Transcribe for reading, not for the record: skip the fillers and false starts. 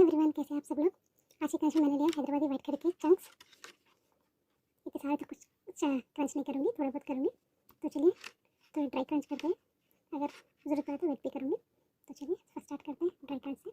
Everyone, कैसे हैं आप सब लोग। आज की क्रंच में मैंने लिया हैदराबादी वाइट करी के चंक्स। इतने सारे तो कुछ क्रंच नहीं करूँगी, थोड़ा बहुत करूँगी। तो चलिए तो ड्राई क्रंच करते हैं, अगर ज़रूरत पड़े तो वेट भी करूँगी। तो चलिए फर्स्ट स्टार्ट करते हैं ड्राई क्रंच से।